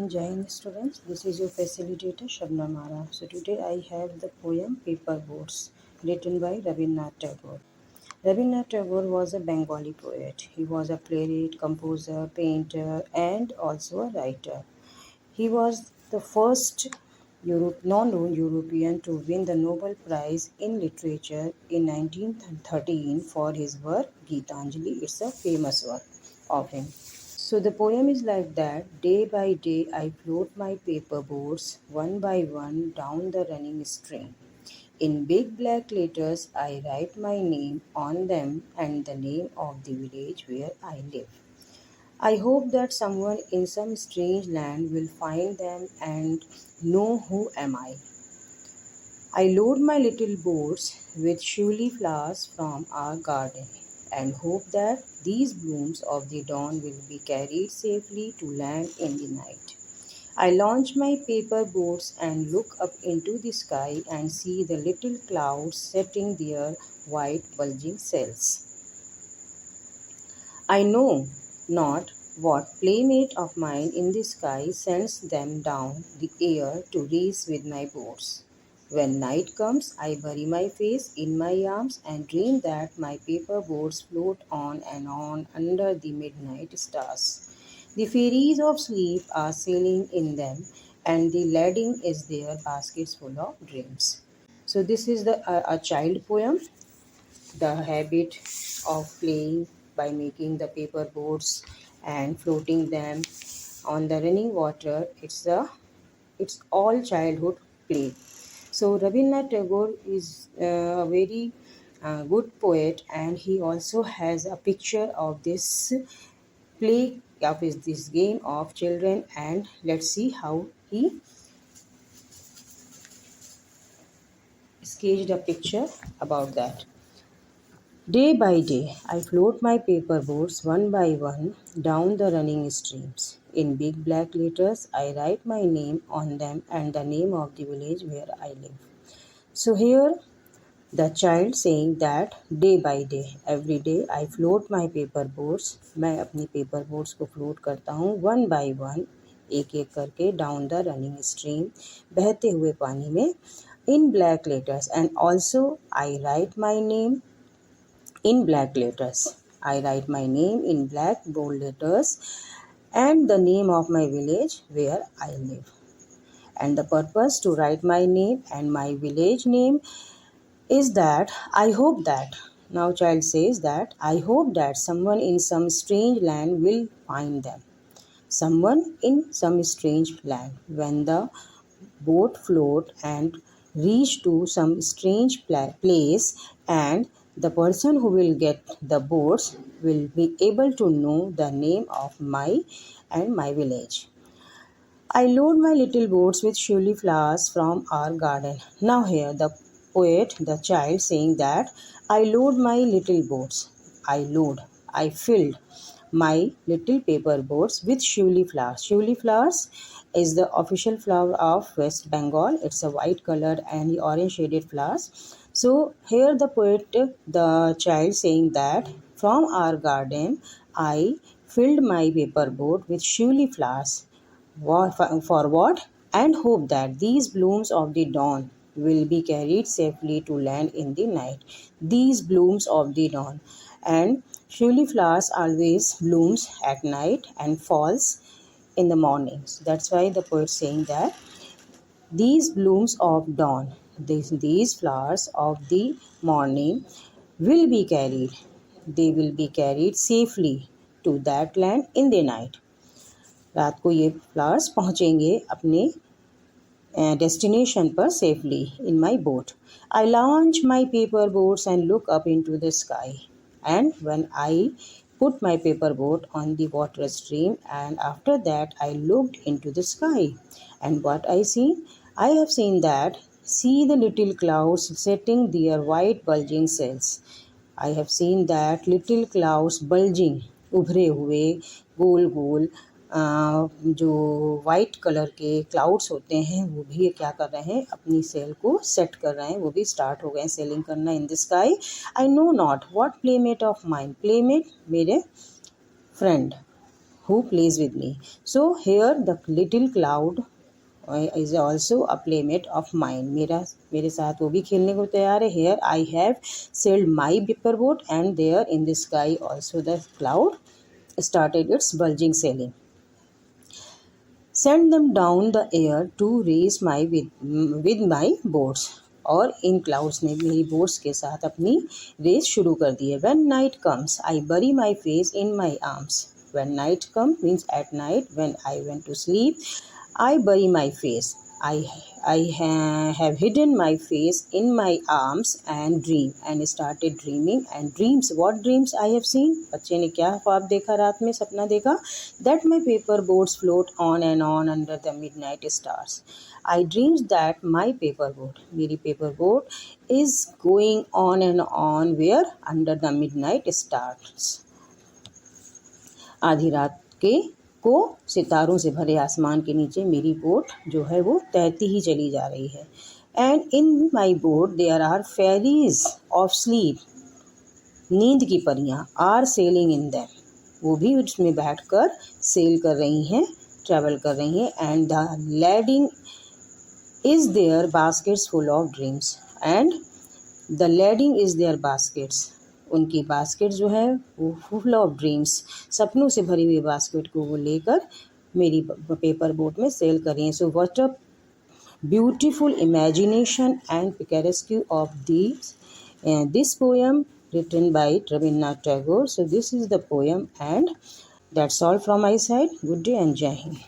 Jai Hind students, this is your facilitator Shabnam Ara. So today I have the poem Paper Boats written by Rabindranath Tagore. Rabindranath Tagore was a Bengali poet. He was a playwright, composer, painter and also a writer. He was the first non European to win the Nobel Prize in Literature in 1913 for his work Gitanjali. It's a famous work of him. So the poem is like that. Day by day I float my paper boats one by one down the running stream. In big black letters I write my name on them and the name of the village where I live. I hope that someone in some strange land will find them and know who am I. I load my little boats with surely flowers from our garden and hope that these blooms of the dawn will be carried safely to land in the night. I launch my paper boats and look up into the sky and see the little clouds setting their white bulging sails. I know not what playmate of mine in the sky sends them down the air to race with my boats. When night comes, I bury my face in my arms and dream that my paper boats float on and on under the midnight stars. The fairies of sleep are sailing in them, and the lading is their baskets full of dreams. So this is a child poem, the habit of playing by making the paper boats and floating them on the running water. It's all childhood play. So Rabindranath Tagore is a very good poet, and he also has a picture of this play of this game of children, and let's see how he sketched a picture about that. Day by day, I float my paper boats one by one down the running streams. In big black letters, I write my name on them and the name of the village where I live. So here, the child saying that day by day, every day I float my paper boats. मैं अपनी paper boats को float करता हूँ one by one, एक एक करके down the running stream, बहते हुए पानी में, in black letters, and also I write my name in black letters. I write my name in black bold letters and the name of my village where I live. And the purpose to write my name and my village name is that I hope that, now child says that, I hope that someone in some strange land will find them. Someone in some strange land. When the boat float and reach to some strange place, and the person who will get the boats will be able to know the name of my village. I load my little boats with surely flowers from our garden. Now here the poet, the child saying that I load my little boats. I filled my little paper boats with surely flowers. Surely flowers is the official flower of West Bengal. It's a white colored and orange shaded flowers. So here the poet, the child saying that from our garden I filled my paper boat with surely flowers. For what? And hope that these blooms of the dawn will be carried safely to land in the night. These blooms of the dawn. And surely flowers always blooms at night and falls in the morning. So that's why the poet saying that these blooms of dawn, these flowers of the morning will be carried. They will be carried safely to that land in the night. रात को ये flowers पहुँचेंगे अपने destination पर safely in my boat. I launch my paper boats and look up into the sky. And when I put my paper boat on the water stream, and after that I looked into the sky. And what I see? I have seen that, see the little clouds setting their white bulging sails. I have seen that little clouds bulging, उभरे हुए गोल गोल जो white colour के clouds होते हैं वो भी क्या कर रहे हैं, अपनी सेल को सेट कर रहे हैं, वो भी स्टार्ट हो गए हैं सेलिंग करना in the sky. I know not what playmate of mine. Playmate मेरे friend. who plays with me. So here the little cloud is also a playmate of mine. मेरे साथ वो भी खेलने को तैयार है. Here I have sailed my paper boat, and there in the sky also the cloud started its bulging sailing. Send them down the air to race my with my boats. और इन clouds ने मेरी boats के साथ अपनी race शुरू कर दी है. When night comes, I bury my face in my arms. When night comes means at night when I went to sleep, I bury my face. I have hidden my face in my arms and dream and started dreaming. And dreams, what dreams I have seen? बच्चे ने क्या ख्वाब देखा, रात में सपना देखा? That my paper boats float on and on under the midnight stars. I dreamed that my paper boat, मेरी paper boat is going on and on where under the midnight stars. आधी रात के को सितारों से भरे आसमान के नीचे मेरी बोट जो है वो तैरती ही चली जा रही है. And in my boat there are fairies of sleep. नींद की परियां आर सेलिंग इन दैम, वो भी उसमें बैठकर सेल कर रही हैं, ट्रैवल कर रही हैं. And the lading is their baskets full of dreams. And the lading is their baskets, उनकी बास्केट जो है वो फुल ऑफ ड्रीम्स, सपनों से भरी हुई बास्केट को वो लेकर मेरी पेपर बोट में सेल कर रही हैं. So what a beautiful imagination and picturesque of this poem written by Rabindranath Tagore. So this is the poem, and that's all from my side. Good day and Jai Hind.